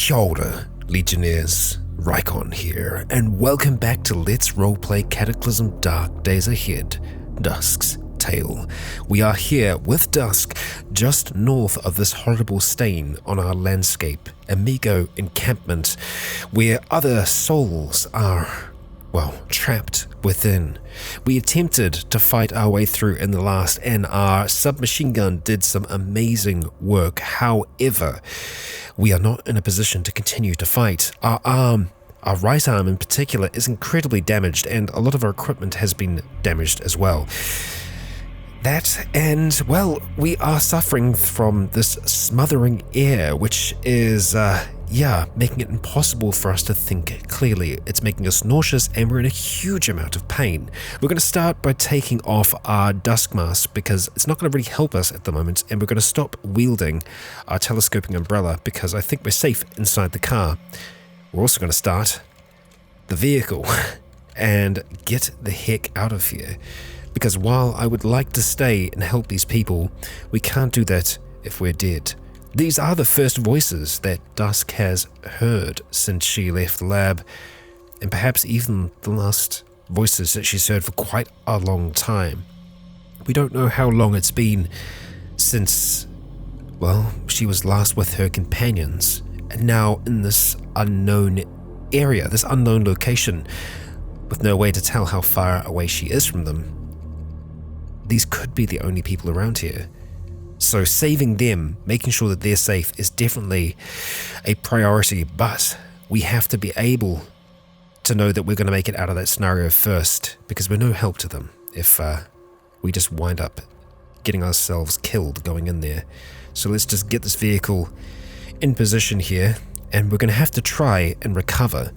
Kia ora, Legionnaires, Rycon here, and welcome back to Let's Roleplay Cataclysm Dark Days Ahead, Dusk's Tale. We are here with Dusk, just north of this horrible stain on our landscape, Amigo encampment, where other souls are, well, trapped within. We attempted to fight our way through in the last, and our submachine gun did some amazing work. However, we are not in a position to continue to fight. Our right arm in particular is incredibly damaged, and a lot of our equipment has been damaged as well. That, and, well, we are suffering from this smothering air, which is, making it impossible for us to think clearly. It's making us nauseous, and we're in a huge amount of pain. We're going to start by taking off our Dusk mask, because it's not going to really help us at the moment, and we're going to stop wielding our telescoping umbrella, because I think we're safe inside the car. We're also going to start the vehicle and get the heck out of here. Because while I would like to stay and help these people, we can't do that if we're dead. These are the first voices that Dusk has heard since she left the lab, and perhaps even the last voices that she's heard for quite a long time. We don't know how long it's been since, well, she was last with her companions, and now in this unknown area, this unknown location, with no way to tell how far away she is from them. These could be the only people around here. So saving them, making sure that they're safe, is definitely a priority, but we have to be able to know that we're going to make it out of that scenario first, because we're no help to them if we just wind up getting ourselves killed going in there. So let's just get this vehicle in position here, and we're going to have to try and recover.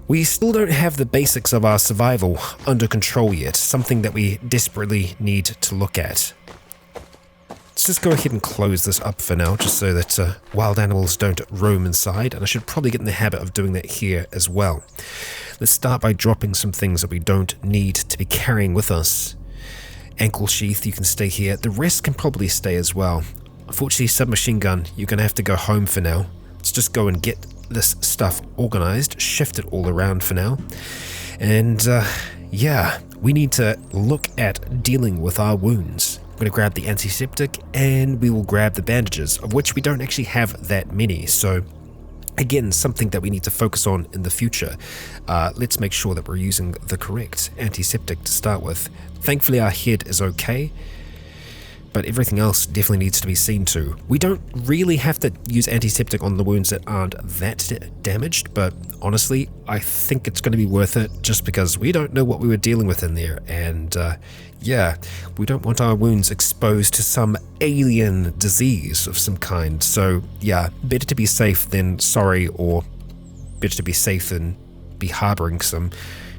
We still don't have the basics of our survival under control yet, something that we desperately need to look at. Let's just go ahead and close this up for now, just so that wild animals don't roam inside, and I should probably get in the habit of doing that here as well. Let's start by dropping some things that we don't need to be carrying with us. Ankle sheath, you can stay here. The rest can probably stay as well. Unfortunately, submachine gun, you're going to have to go home for now. Let's just go and get this stuff organized, shift it all around for now. And we need to look at dealing with our wounds. I'm going to grab the antiseptic, and we will grab the bandages, of which we don't actually have that many. So again, something that we need to focus on in the future. Let's make sure that we're using the correct antiseptic to start with. Thankfully our head is okay, but everything else definitely needs to be seen to. We don't really have to use antiseptic on the wounds that aren't that damaged, but honestly, I think it's going to be worth it just because we don't know what we were dealing with in there, and we don't want our wounds exposed to some alien disease of some kind. So better to be safe than sorry, or better to be safe than be harboring some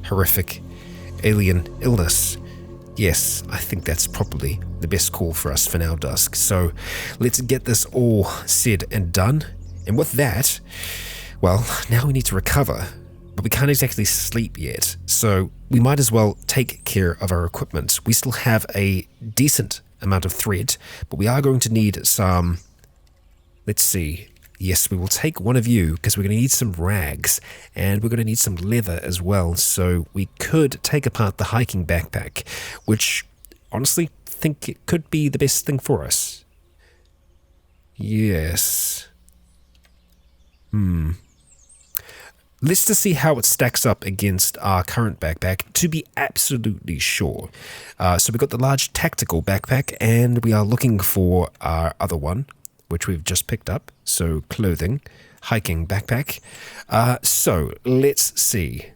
horrific alien illness. Yes, I think that's probably the best call for us for now, Dusk. So let's get this all said and done. And with that, well, now we need to recover, but we can't exactly sleep yet. So we might as well take care of our equipment. We still have a decent amount of thread, but we are going to need some, let's see. Yes, we will take one of you, because we're going to need some rags, and we're going to need some leather as well. So we could take apart the hiking backpack, which honestly think it could be the best thing for us. Yes. Let's just see how it stacks up against our current backpack to be absolutely sure. So we've got the large tactical backpack, and we are looking for our other one, which we've just picked up. So clothing, hiking backpack. So let's see.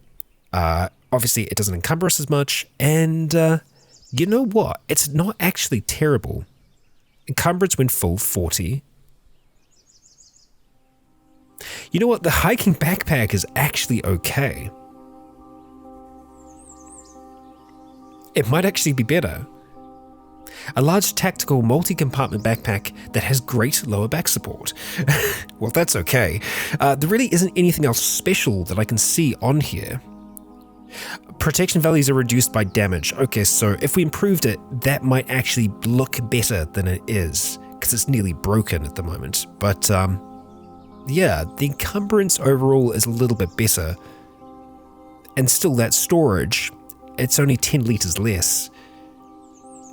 Obviously it doesn't encumber us as much, and you know what? It's not actually terrible. Encumbrance when full, 40. You know what? The hiking backpack is actually okay. It might actually be better. A large tactical multi-compartment backpack that has great lower back support. Well, that's okay. There really isn't anything else special that I can see on here. Protection values are reduced by damage. Okay, so if we improved it, that might actually look better than it is, because it's nearly broken at the moment. But yeah, the encumbrance overall is a little bit better. And still that storage, it's only 10 litres less.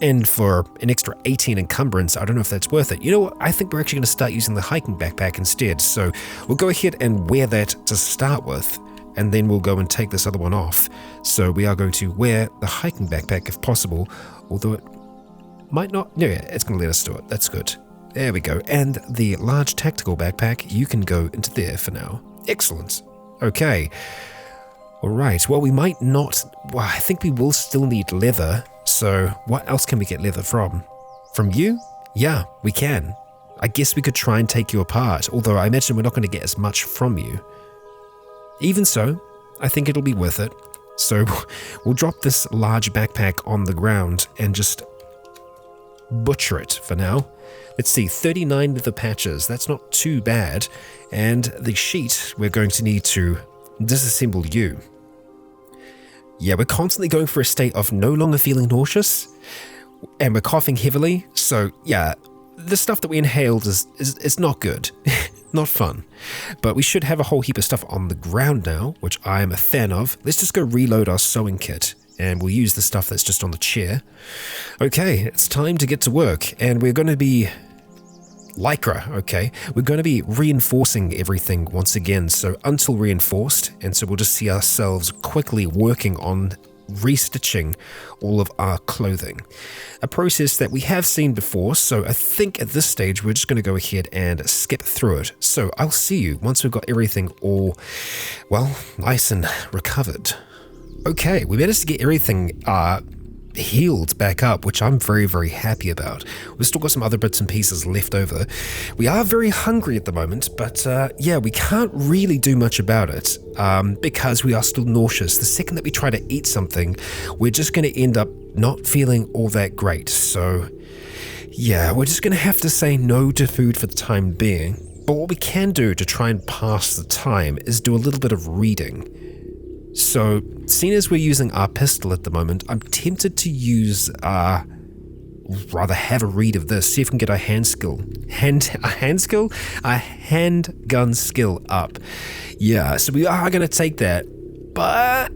And for an extra 18 encumbrance, I don't know if that's worth it. You know what, I think we're actually going to start using the hiking backpack instead. So we'll go ahead and wear that to start with, and then we'll go and take this other one off. So we are going to wear the hiking backpack if possible, although it might not. No, yeah, it's going to let us do it. That's good. There we go. And the large tactical backpack, you can go into there for now. Excellent. Okay. All right. Well, we might not. Well, I think we will still need leather. So what else can we get leather from? From you? Yeah, we can. I guess we could try and take you apart, although I imagine we're not going to get as much from you. Even so, I think it'll be worth it. So we'll drop this large backpack on the ground and just butcher it for now. Let's see, 39 leather patches, that's not too bad. And the sheet, we're going to need to disassemble you. Yeah, we're constantly going for a state of no longer feeling nauseous, and we're coughing heavily, so yeah, the stuff that we inhaled is not good. Not fun. But we should have a whole heap of stuff on the ground now, which I am a fan of. Let's just go reload our sewing kit, and we'll use the stuff that's just on the chair. Okay, it's time to get to work, and we're going to be Lycra, okay? We're going to be reinforcing everything once again, so until reinforced, and so we'll just see ourselves quickly working on restitching all of our clothing. A process that we have seen before, so I think at this stage we're just going to go ahead and skip through it. So I'll see you once we've got everything all, well, nice and recovered. Okay, we managed to get everything healed back up, which I'm very, very happy about. We've still got some other bits and pieces left over. We are very hungry at the moment, but yeah, we can't really do much about it because we are still nauseous. The second that we try to eat something, we're just going to end up not feeling all that great. So yeah, we're just going to have to say no to food for the time being. But what we can do to try and pass the time is do a little bit of reading. So, seeing as we're using our pistol at the moment, I'm tempted to use rather have a read of this, see if we can get our handgun skill up. Yeah, so we are going to take that, but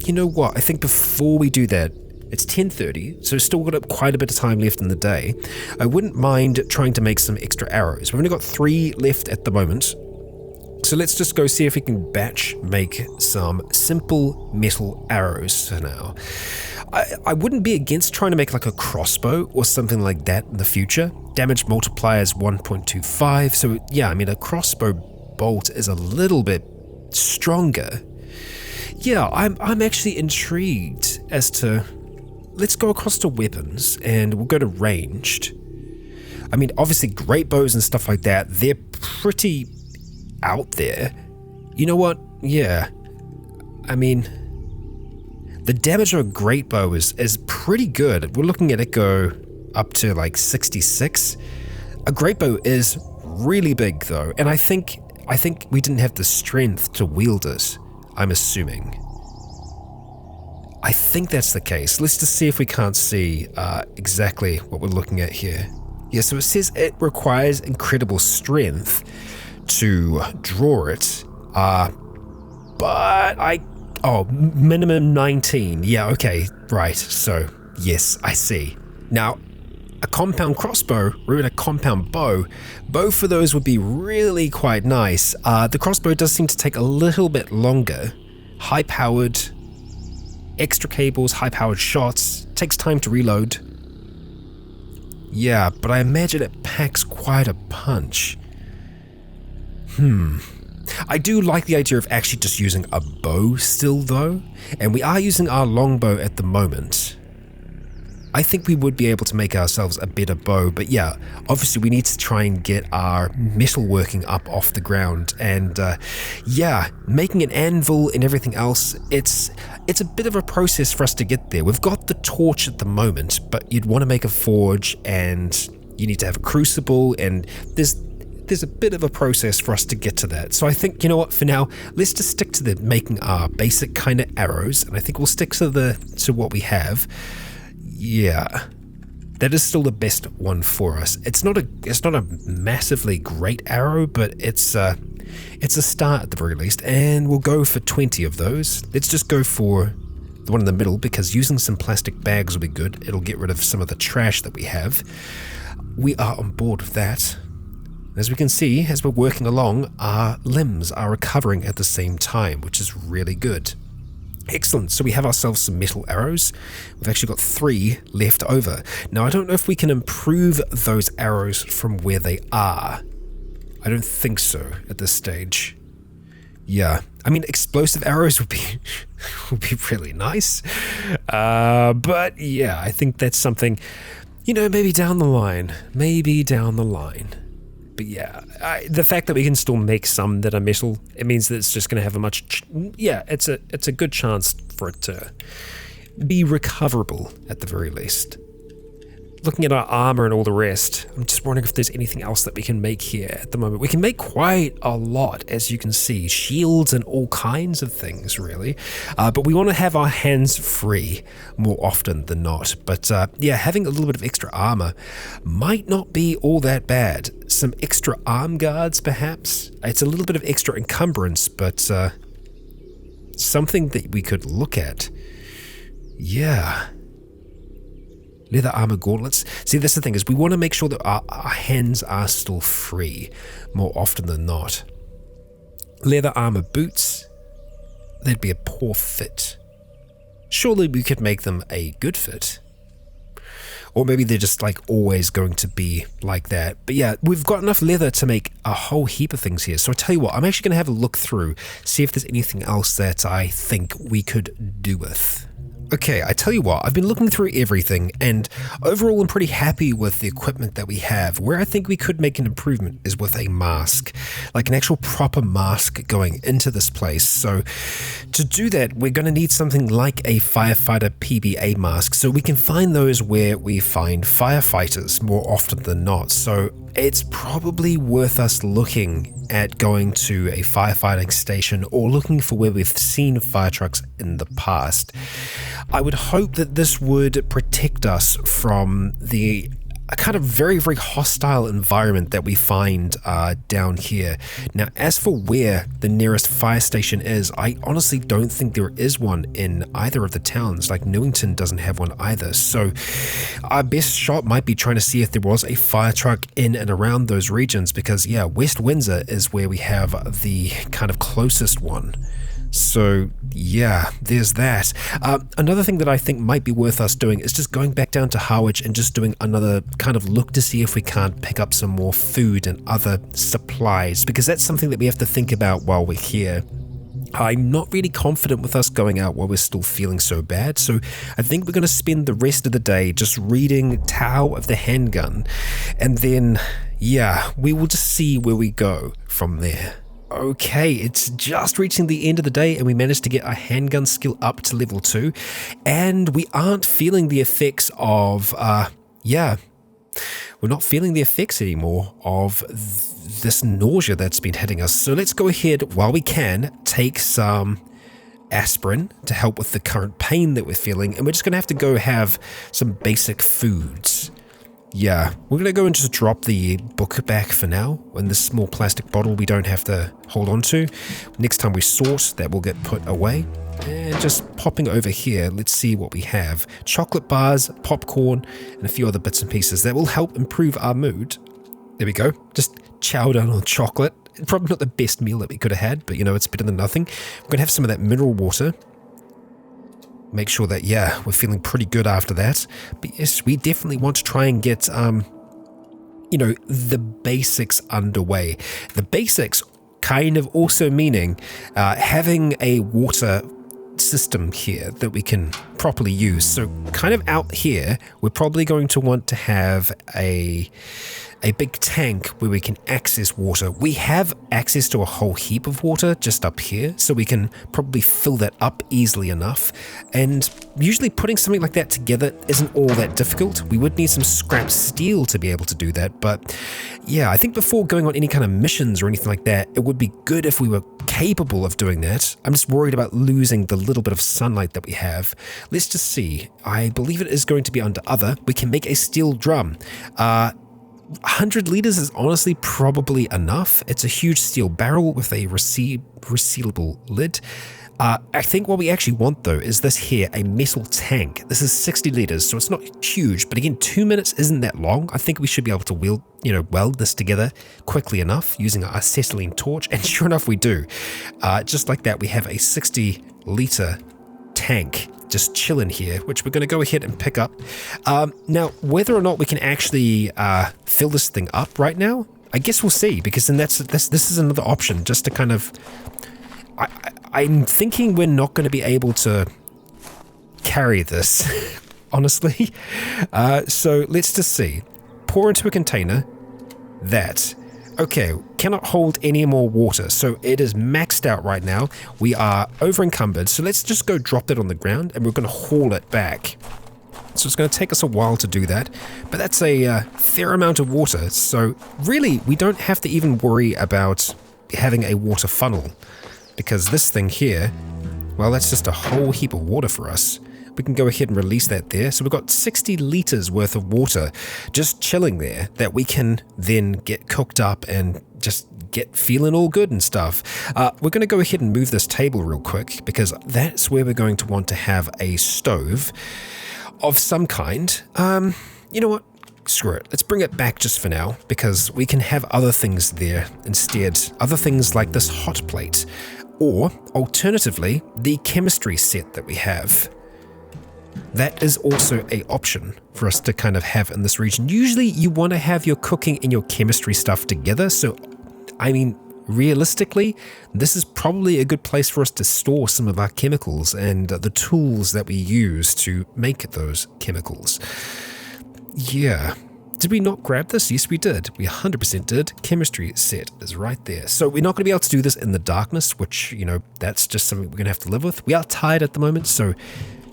you know what, I think before we do that, it's 10:30, so still got quite a bit of time left in the day. I wouldn't mind trying to make some extra arrows. We've only got 3 left at the moment. So let's just go see if we can batch make some simple metal arrows for now. I wouldn't be against trying to make like a crossbow or something like that in the future. Damage multiplier is 1.25, so yeah, I mean a crossbow bolt is a little bit stronger. Yeah, I'm actually intrigued as to, let's go across to weapons and we'll go to ranged. I mean, obviously great bows and stuff like that, they're pretty out there. You know what? Yeah. I mean, the damage of a great bow is pretty good. We're looking at it go up to like 66. A great bow is really big though, and I think we didn't have the strength to wield it, I'm assuming. I think that's the case. Let's just see if we can't see exactly what we're looking at here. Yeah, so it says it requires incredible strength to draw it, but minimum 19. Yeah, okay, right, so yes, I see. Now, a compound crossbow or even a compound bow, both of those would be really quite nice. The crossbow does seem to take a little bit longer. High-powered, extra cables, high-powered shots, takes time to reload. Yeah, but I imagine it packs quite a punch. I do like the idea of actually just using a bow still though, and we are using our longbow at the moment. I think we would be able to make ourselves a better bow, but yeah, obviously we need to try and get our metalworking up off the ground, and yeah, making an anvil and everything else, it's a bit of a process for us to get there. We've got the torch at the moment, but you'd want to make a forge, and you need to have a crucible, and there's a bit of a process for us to get to that. So I think, you know what, for now, let's just stick to making our basic kind of arrows, and I think we'll stick to what we have. Yeah, that is still the best one for us. It's not a massively great arrow, but it's It's a start at the very least, and we'll go for 20 of those. Let's just go for the one in the middle, because using some plastic bags will be good. It'll get rid of some of the trash that we have. We are on board with that. As we can see, as we're working along, our limbs are recovering at the same time, which is really good. Excellent, so we have ourselves some metal arrows. We've actually got 3 left over. Now, I don't know if we can improve those arrows from where they are. I don't think so at this stage. Yeah, I mean, explosive arrows would be really nice. But yeah, I think that's something, maybe down the line. But yeah, the fact that we can still make some that are metal, it means that it's just going to have a much, it's a good chance for it to be recoverable at the very least. Looking at our armor and all the rest, I'm just wondering if there's anything else that we can make here at the moment. We can make quite a lot, as you can see, shields and all kinds of things, really. But we want to have our hands free more often than not. But having a little bit of extra armor might not be all that bad. Some extra arm guards, perhaps. It's a little bit of extra encumbrance, but something that we could look at. Yeah. Leather armor gauntlets. See, that's the thing, is we want to make sure that our hands are still free more often than not. Leather armor boots. They'd be a poor fit. Surely we could make them a good fit. Or maybe they're just always going to be like that. But yeah, we've got enough leather to make a whole heap of things here. So I tell you what, I'm actually going to have a look through, see if there's anything else that I think we could do with. Okay, I tell you what, I've been looking through everything, and overall I'm pretty happy with the equipment that we have. Where I think we could make an improvement is with a mask, like an actual proper mask going into this place. So to do that, we're going to need something like a firefighter PBA mask, so we can find those where we find firefighters more often than not. So it's probably worth us looking at going to a firefighting station or looking for where we've seen fire trucks in the past. I would hope that this would protect us from the kind of very, very hostile environment that we find down here. Now, as for where the nearest fire station is, I honestly don't think there is one in either of the towns. Like Newington doesn't have one either. So our best shot might be trying to see if there was a fire truck in and around those regions, because yeah, West Windsor is where we have the kind of closest one. So yeah, there's that. Another thing that I think might be worth us doing is just going back down to Harwich and just doing another kind of look to see if we can't pick up some more food and other supplies, because that's something that we have to think about while we're here. I'm not really confident with us going out while we're still feeling so bad, so I think we're going to spend the rest of the day just reading Tao of the Handgun, and then yeah, we will just see where we go from there. Okay, it's just reaching the end of the day and we managed to get our handgun skill up to level 2, and we aren't feeling the effects of, we're not feeling the effects anymore of this nausea that's been hitting us. So let's go ahead, while we can, take some aspirin to help with the current pain that we're feeling, and we're just going to have to go have some basic foods. Yeah, we're going to go and just drop the book back for now in this small plastic bottle we don't have to hold on to. Next time we sort, that will get put away. And just popping over here, let's see what we have. Chocolate bars, popcorn, and a few other bits and pieces that will help improve our mood. There we go. Just chow down on chocolate. Probably not the best meal that we could have had, but it's better than nothing. We're going to have some of that mineral water. Make sure that, we're feeling pretty good after that. But yes, we definitely want to try and get, the basics underway. The basics kind of also meaning having a water system here that we can properly use. So kind of out here, we're probably going to want to have a big tank where we can access water. We have access to a whole heap of water just up here, so we can probably fill that up easily enough. And usually putting something like that together isn't all that difficult. We would need some scrap steel to be able to do that. But yeah, I think before going on any kind of missions or anything like that, it would be good if we were capable of doing that. I'm just worried about losing the little bit of sunlight that we have. Let's just see. I believe it is going to be under other. We can make a steel drum. 100 liters is honestly probably enough. It's a huge steel barrel with a resealable lid. I think what we actually want though is this here, a metal tank. This is 60 liters, so it's not huge, but again, 2 minutes isn't that long. I think we should be able to weld this together quickly enough using our acetylene torch, and sure enough we do. Just like that, we have a 60 liter tank just chilling here, which we're going to go ahead and pick up. Now, whether or not we can actually fill this thing up right now, I guess we'll see, because then this is another option, just to kind of... I'm thinking we're not going to be able to carry this, honestly. So let's just see. Pour into a container. That. Okay, cannot hold any more water, so it is maxed out right now. We are over encumbered, so let's just go drop it on the ground and we're going to haul it back. So it's going to take us a while to do that, but that's a fair amount of water, so really we don't have to even worry about having a water funnel, because this thing here, well, that's just a whole heap of water for us. We can go ahead and release that there. So we've got 60 liters worth of water just chilling there that we can then get cooked up and just get feeling all good and stuff. We're going to go ahead and move this table real quick, because that's where we're going to want to have a stove of some kind. You know what? Screw it. Let's bring it back just for now, because we can have other things there instead. Other things like this hot plate. Or, alternatively, the chemistry set that we have. That is also an option for us to kind of have in this region. Usually you want to have your cooking and your chemistry stuff together, so, I mean, realistically, this is probably a good place for us to store some of our chemicals and the tools that we use to make those chemicals. Yeah. Did we not grab this? Yes, we did. We 100% did. Chemistry set is right there. So we're not going to be able to do this in the darkness, which, you know, that's just something we're going to have to live with. We are tired at the moment, so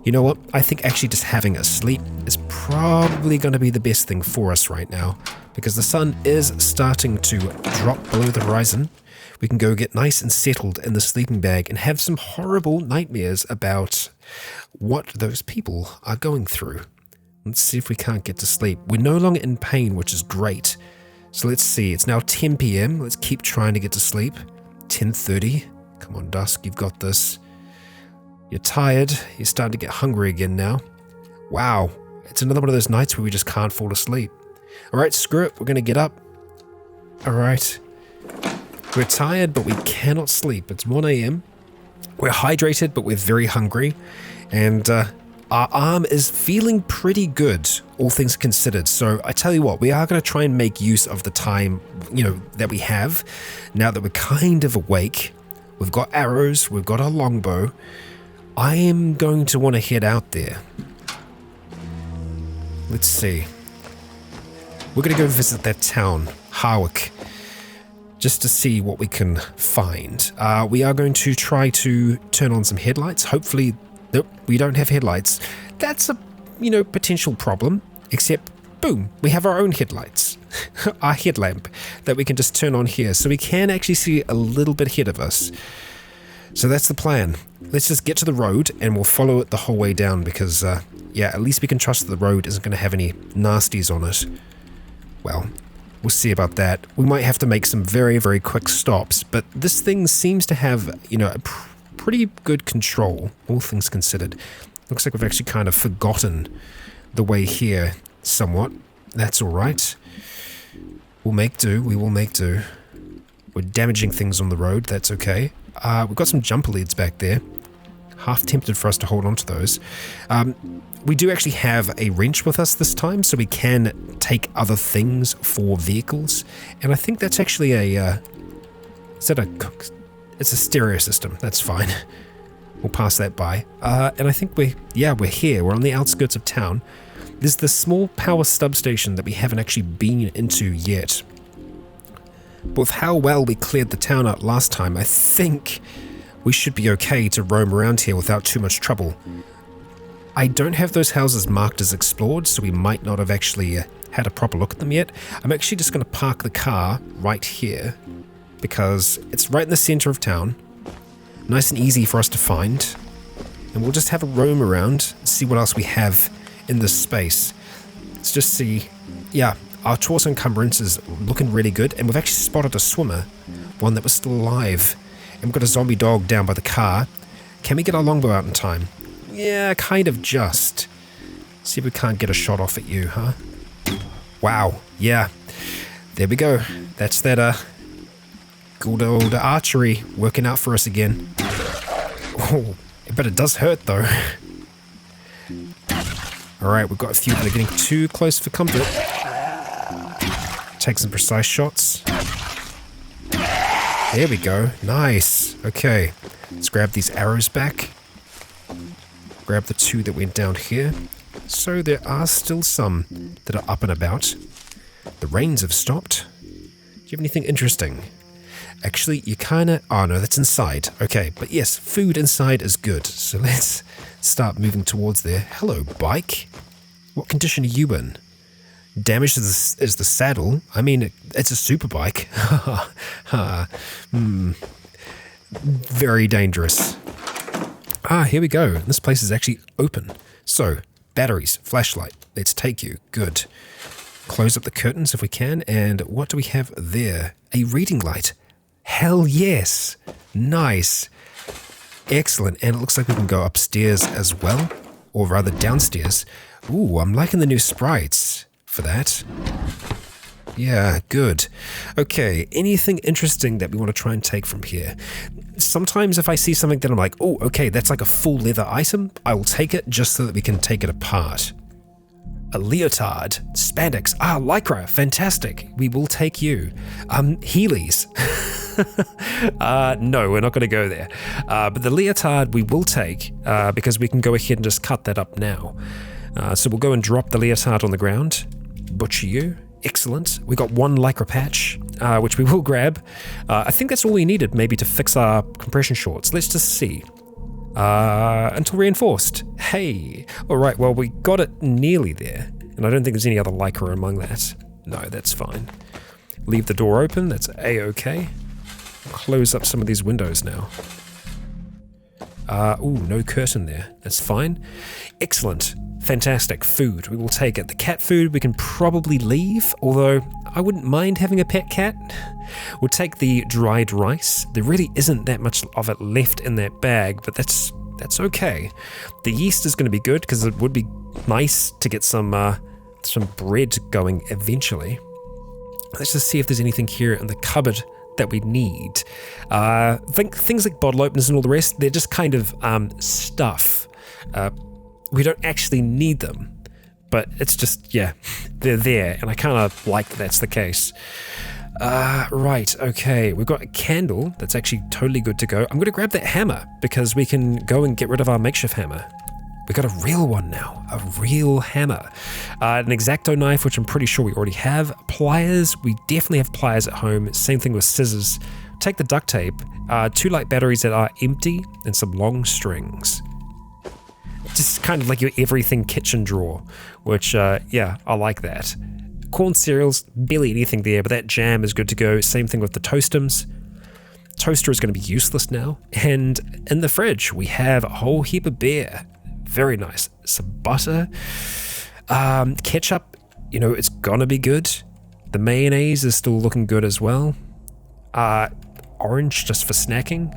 you know what? I think actually just having a sleep is probably going to be the best thing for us right now, because the sun is starting to drop below the horizon. We can go get nice and settled in the sleeping bag and have some horrible nightmares about what those people are going through. Let's see if we can't get to sleep. We're no longer in pain, which is great. So let's see. It's now 10 p.m. Let's keep trying to get to sleep. 10:30. Come on, Dusk. You've got this. You're tired. You're starting to get hungry again now. Wow. It's another one of those nights where we just can't fall asleep. All right, screw it. We're going to get up. All right. We're tired, but we cannot sleep. It's 1 a.m. We're hydrated, but we're very hungry. And, our arm is feeling pretty good, all things considered. So I tell you what, we are going to try and make use of the time, you know, that we have. Now that we're kind of awake, we've got arrows, we've got our longbow. I am going to want to head out there. Let's see. We're going to go visit that town, Harwick, just to see what we can find. We are going to try to turn on some headlights. Hopefully, nope, we don't have headlights. That's a, you know, potential problem, except, boom, we have our own headlights. Our headlamp that we can just turn on here, so we can actually see a little bit ahead of us. So that's the plan. Let's just get to the road and we'll follow it the whole way down, because, yeah, at least we can trust that the road isn't going to have any nasties on it. Well, we'll see about that. We might have to make some very, very quick stops, but this thing seems to have, you know, a pretty good control, all things considered. Looks like we've actually kind of forgotten the way here somewhat. That's all right. We'll make do. We will make do. We're damaging things on the road. That's okay. We've got some jumper leads back there. Half tempted for us to hold on to those. We do actually have a wrench with us this time, so we can take other things for vehicles. And I think that's actually a... is that a... It's a stereo system. That's fine. We'll pass that by. And I think we're here. We're on the outskirts of town. There's the small power substation that we haven't actually been into yet. But with how well we cleared the town out last time, I think we should be okay to roam around here without too much trouble. I don't have those houses marked as explored, so we might not have actually had a proper look at them yet. I'm actually just going to park the car right here, because it's right in the center of town, nice and easy for us to find, and we'll just have a roam around, see what else we have in this space. Let's just see. Yeah, Our torso encumbrance is looking really good, and we've actually spotted a swimmer, one that was still alive. And we've got a zombie dog down by the car. Can we get our longbow out in time? Yeah, kind of just. See if we can't get a shot off at you, huh? Wow, yeah. There we go. That's that, good old archery working out for us again. Oh, but it does hurt, though. Alright, we've got a few that are getting too close for comfort. Take some precise shots. There we go. Nice. Okay. Let's grab these arrows back. Grab the 2 that went down here. So there are still some that are up and about. The rains have stopped. Do you have anything interesting? Actually, you kinda... Oh no, that's inside. Okay, but yes, food inside is good. So let's start moving towards there. Hello, bike. What condition are you in? Damaged is the saddle. I mean, it's a super bike. Very dangerous. Ah, here we go. This place is actually open. So, batteries, flashlight. Let's take you. Good. Close up the curtains if we can. And what do we have there? A reading light. Hell yes. Nice. Excellent. And it looks like we can go upstairs as well. Or rather downstairs. Ooh, I'm liking the new sprites for that. Yeah, good. Okay, anything interesting that we want to try and take from here? Sometimes if I see something that I'm like, oh, okay, that's like a full leather item, I will take it just so that we can take it apart. A leotard, spandex, lycra, fantastic. We will take you. Heelys. No, we're not going to go there. But the leotard we will take because we can go ahead and just cut that up now. So we'll go and drop the leotard on the ground. Butcher you. Excellent. We got 1 lycra patch, which we will grab. I think that's all we needed, maybe to fix our compression shorts. Let's just see. Until reinforced. Hey. All right, well, we got it nearly there. And I don't think there's any other lycra among that. No, that's fine. Leave the door open. That's A-okay. Close up some of these windows now. Ooh, no curtain there. That's fine. Excellent. Fantastic. Food. We will take it. The cat food we can probably leave, although I wouldn't mind having a pet cat. We'll take the dried rice. There really isn't that much of it left in that bag, but that's okay. The yeast is going to be good because it would be nice to get some bread going eventually. Let's just see if there's anything here in the cupboard that we need. Things like bottle openers and all the rest, they're just kind of stuff. We don't actually need them, but it's just, yeah, they're there, and I kind of like that's the case. Right, okay, we've got a candle that's actually totally good to go. I'm going to grab that hammer, because we can go and get rid of our makeshift hammer. We've got a real one now, a real hammer. An X-Acto knife, which I'm pretty sure we already have. Pliers, we definitely have pliers at home. Same thing with scissors. Take the duct tape, 2 light batteries that are empty, and some long strings. Just kind of like your everything kitchen drawer, which, yeah, I like that. Corn cereals, barely anything there, but that jam is good to go. Same thing with the Toastums. Toaster is going to be useless now. And in the fridge, we have a whole heap of beer. Very nice. Some butter. Ketchup, you know, it's going to be good. The mayonnaise is still looking good as well. Orange just for snacking.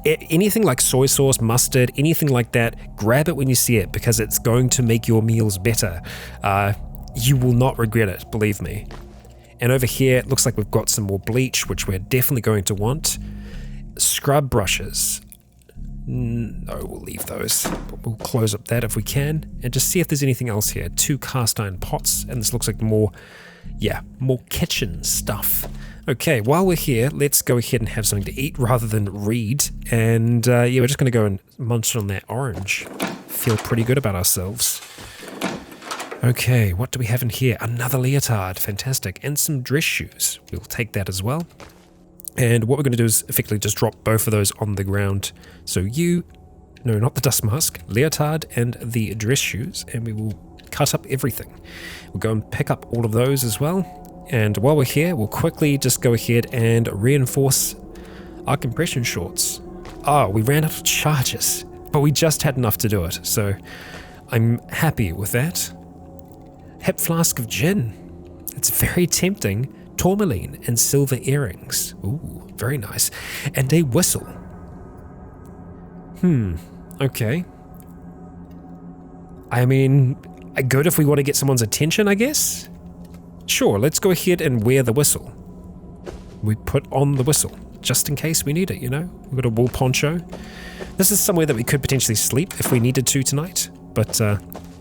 Anything like soy sauce, mustard, anything like that, grab it when you see it because it's going to make your meals better. You will not regret it, believe me. And over here, it looks like we've got some more bleach, which we're definitely going to want. Scrub brushes. No, we'll leave those. But we'll close up that if we can, and just see if there's anything else here. 2 cast iron pots, and this looks like more kitchen stuff. Okay, while we're here, let's go ahead and have something to eat rather than read. And yeah, we're just going to go and munch on that orange. Feel pretty good about ourselves. Okay, what do we have in here? Another leotard, fantastic. And some dress shoes. We'll take that as well. And what we're going to do is effectively just drop both of those on the ground. So no, not the dust mask, leotard and the dress shoes. And we will cut up everything. We'll go and pick up all of those as well. And while we're here, we'll quickly just go ahead and reinforce our compression shorts. Oh, we ran out of charges, but we just had enough to do it, so I'm happy with that. Hip flask of gin. It's very tempting. Tourmaline and silver earrings. Ooh, very nice. And a whistle. Okay. I mean, good if we want to get someone's attention, I guess? Sure, let's go ahead and wear the whistle. We put on the whistle, just in case we need it, you know? We've got a wool poncho. This is somewhere that we could potentially sleep if we needed to tonight, but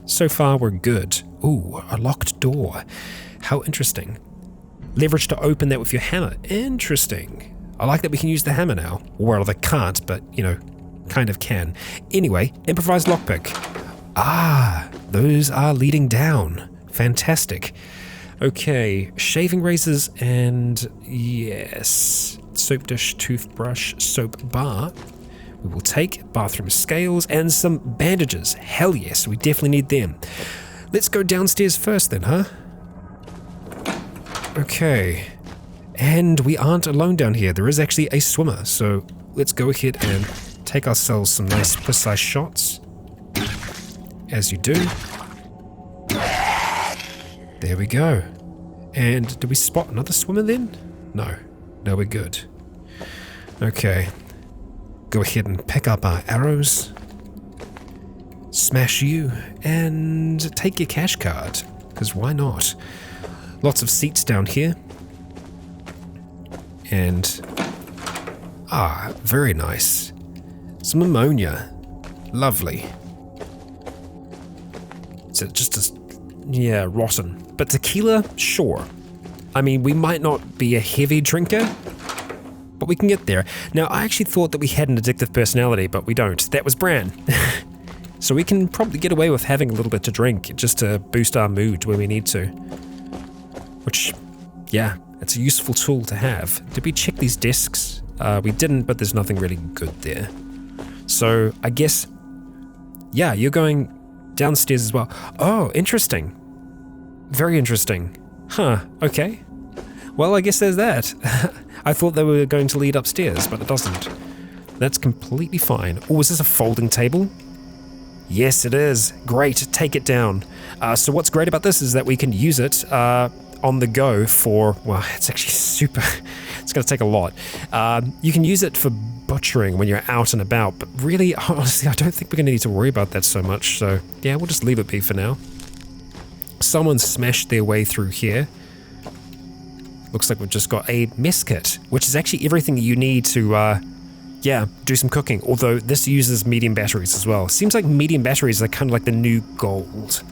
so far we're good. Ooh, a locked door. How interesting. Leverage to open that with your hammer. Interesting. I like that we can use the hammer now. Well, they can't, but, you know, kind of can. Anyway, improvised lockpick. Ah, those are leading down. Fantastic. Okay, shaving razors and yes, soap dish, toothbrush, soap bar. We will take bathroom scales and some bandages. Hell yes, we definitely need them. Let's go downstairs first then, huh? Okay, and we aren't alone down here. There is actually a swimmer, so let's go ahead and take ourselves some nice precise shots. As you do. There we go. And did we spot another swimmer then? No. No, we're good. Okay. Go ahead and pick up our arrows. Smash you. And take your cash card. Because why not? Lots of seats down here. And... very nice. Some ammonia. Lovely. So just rotten. But tequila, sure. I mean, we might not be a heavy drinker, but we can get there. Now, I actually thought that we had an addictive personality, but we don't. That was Bran. So we can probably get away with having a little bit to drink just to boost our mood when we need to. Which, yeah, it's a useful tool to have. Did we check these desks? We didn't, but there's nothing really good there. So I guess, yeah, you're going downstairs as well. Oh, interesting. Very interesting. Huh, okay. Well, I guess there's that. I thought they were going to lead upstairs, but it doesn't. That's completely fine. Oh, is this a folding table? Yes, it is. Great, take it down. So what's great about this is that we can use it on the go for, well, it's actually super, it's going to take a lot. You can use it for butchering when you're out and about, but really, honestly, I don't think we're going to need to worry about that so much, so yeah, we'll just leave it be for now. Someone smashed their way through here. Looks like we've just got a mess kit, which is actually everything you need to, do some cooking, although this uses medium batteries as well. Seems like medium batteries are kind of like the new gold.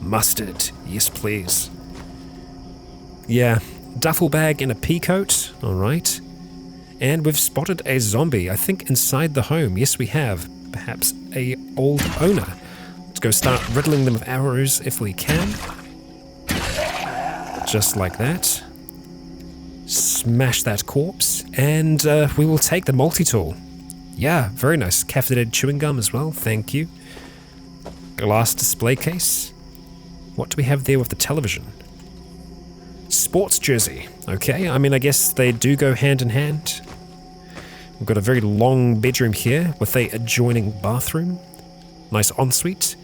Mustard, yes please. Yeah, duffel bag and a pea coat, alright. And we've spotted a zombie, I think inside the home. Yes, we have. Perhaps a old owner. Let's go start riddling them with arrows if we can. Just like that. Smash that corpse, and we will take the multi-tool. Yeah, very nice. Caffeinated chewing gum as well, thank you. Glass display case. What do we have there with the television? Sports jersey. Okay, I mean, I guess they do go hand in hand. We've got a very long bedroom here with a adjoining bathroom. Nice ensuite.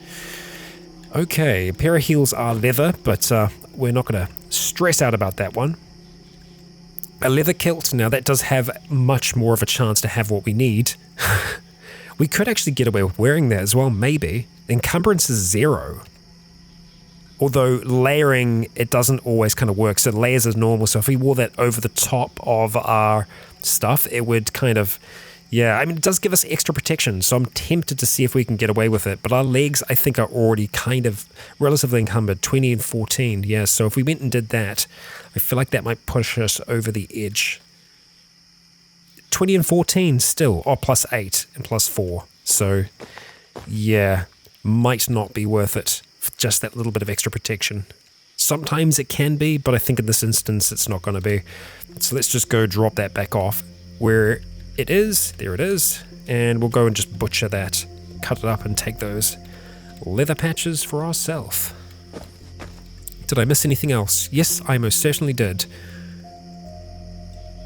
Okay, a pair of heels are leather, but we're not going to stress out about that one. A leather kilt, now that does have much more of a chance to have what we need. We could actually get away with wearing that as well, maybe. Encumbrance is 0. Although layering, it doesn't always kind of work, so layers is normal, so if we wore that over the top of our stuff, it would kind of, yeah, I mean, it does give us extra protection, so I'm tempted to see if we can get away with it, but our legs, I think, are already kind of relatively encumbered, 20 and 14, yeah, so if we went and did that, I feel like that might push us over the edge. 20 and 14 still, or plus 8 and plus 4, so yeah, might not be worth it. Just that little bit of extra protection. Sometimes it can be, but I think in this instance it's not going to be. So let's just go drop that back off where it is. There it is. And we'll go and just butcher that, cut it up and take those leather patches for ourselves. Did I miss anything else? Yes, I most certainly did.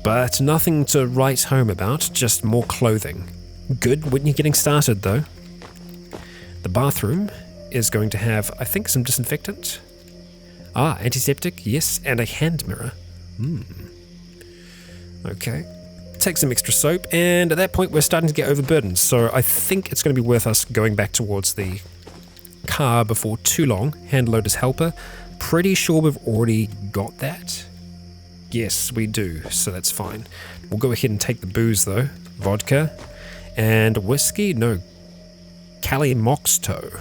But nothing to write home about, just more clothing. Good when you're getting started though. The bathroom is going to have, I think, some disinfectant. Antiseptic, yes, and a hand mirror. Okay. Take some extra soap, and at that point we're starting to get overburdened, so I think it's going to be worth us going back towards the car before too long. Hand loader's helper. Pretty sure we've already got that. Yes, we do, so that's fine. We'll go ahead and take the booze though. Vodka and whiskey. No, Cali Moxto.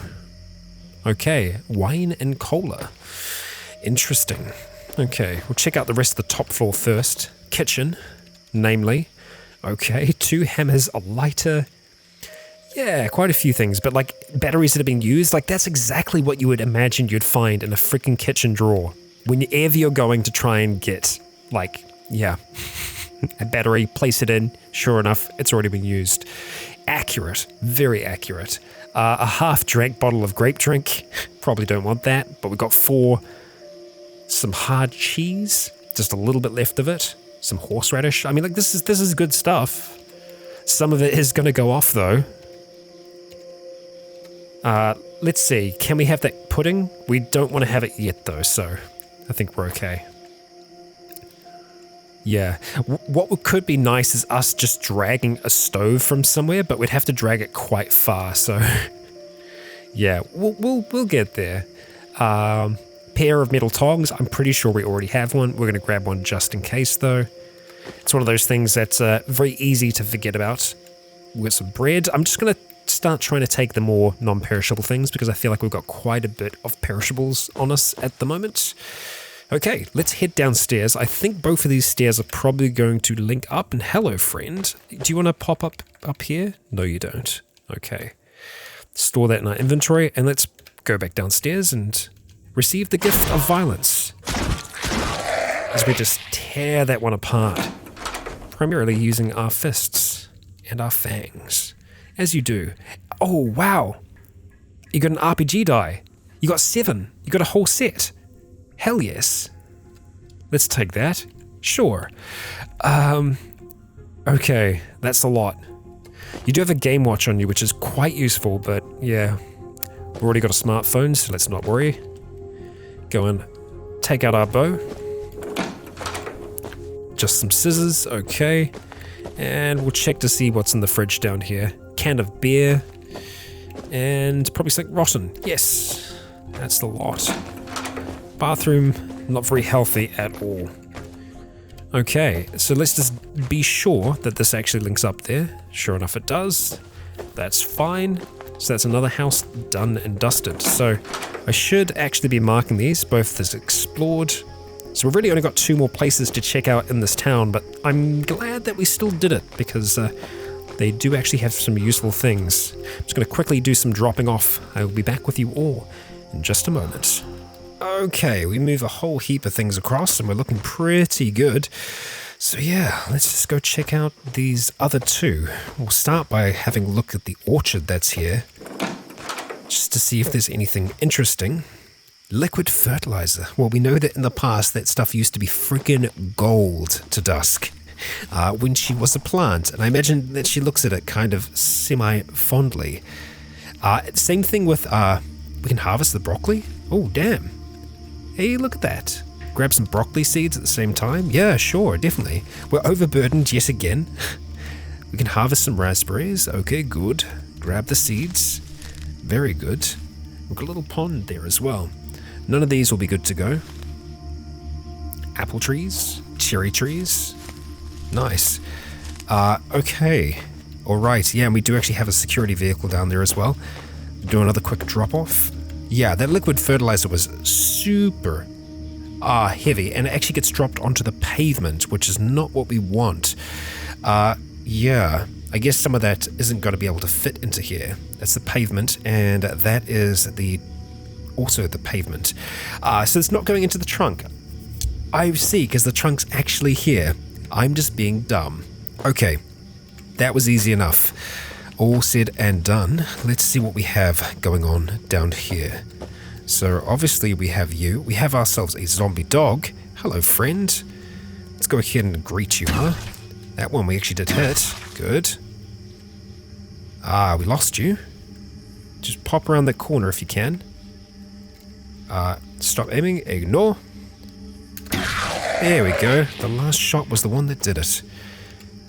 Okay, wine and cola. Interesting. Okay, we'll check out the rest of the top floor first. Kitchen, namely. Okay, 2 hammers, a lighter. Yeah, quite a few things, but like batteries that have been used, like that's exactly what you would imagine you'd find in a freaking kitchen drawer. Whenever you're going to try and get, like, yeah, a battery, place it in, sure enough, it's already been used. Accurate, very accurate. A half-drank bottle of grape drink, probably don't want that, but we've got 4. Some hard cheese, just a little bit left of it. Some horseradish. I mean, like, this is good stuff. Some of it is going to go off, though. Let's see. Can we have that pudding? We don't want to have it yet, though, so I think we're okay. Yeah. What could be nice is us just dragging a stove from somewhere, but we'd have to drag it quite far, so yeah, we'll get there. Pair of metal tongs. I'm pretty sure we already have one. We're going to grab one just in case, though. It's one of those things that's very easy to forget about. We've got some bread. I'm just going to start trying to take the more non-perishable things because I feel like we've got quite a bit of perishables on us at the moment. Okay, let's head downstairs. I think both of these stairs are probably going to link up. And hello, friend. Do you want to pop up here? No, you don't. Okay. Store that in our inventory, and let's go back downstairs and receive the gift of violence. As we just tear that one apart. Primarily using our fists and our fangs. As you do. Oh, wow. You got an RPG die. You got 7. You got a whole set. Hell yes. Let's take that. Sure. Okay, that's a lot. You do have a game watch on you, which is quite useful, but yeah. We've already got a smartphone, so let's not worry. Go and take out our bow. Just some scissors, okay. And we'll check to see what's in the fridge down here. Can of beer. And probably something rotten. Yes, that's the lot. Bathroom, not very healthy at all. Okay, so let's just be sure that this actually links up there. Sure enough it does. That's fine. So that's another house done and dusted. So I should actually be marking these, both as explored. So we've really only got 2 more places to check out in this town, but I'm glad that we still did it because they do actually have some useful things. I'm just going to quickly do some dropping off. I will be back with you all in just a moment. Okay, we move a whole heap of things across and we're looking pretty good. So yeah, let's just go check out these other 2. We'll start by having a look at the orchard that's here, just to see if there's anything interesting. Liquid fertilizer. Well, we know that in the past that stuff used to be freaking gold to Dusk when she was a plant, and I imagine that she looks at it kind of semi-fondly. Same thing with, we can harvest the broccoli. Oh, damn. Hey, look at that. Grab some broccoli seeds at the same time? Yeah, sure, definitely. We're overburdened yet again. We can harvest some raspberries. Okay, good. Grab the seeds. Very good. We've got a little pond there as well. None of these will be good to go. Apple trees. Cherry trees. Nice. Okay. Alright, yeah, and we do actually have a security vehicle down there as well. Do another quick drop-off. Yeah, that liquid fertilizer was super heavy, and it actually gets dropped onto the pavement, which is not what we want. Yeah, I guess some of that isn't going to be able to fit into here. That's the pavement, and that is also the pavement. So it's not going into the trunk. I see, because the trunk's actually here. I'm just being dumb. Okay, that was easy enough. All said and done. Let's see what we have going on down here. So obviously we have you. We have ourselves a zombie dog. Hello, friend. Let's go ahead and greet you, huh? That one we actually did hit. Good. We lost you. Just pop around that corner if you can. Stop aiming, ignore. There we go. The last shot was the one that did it.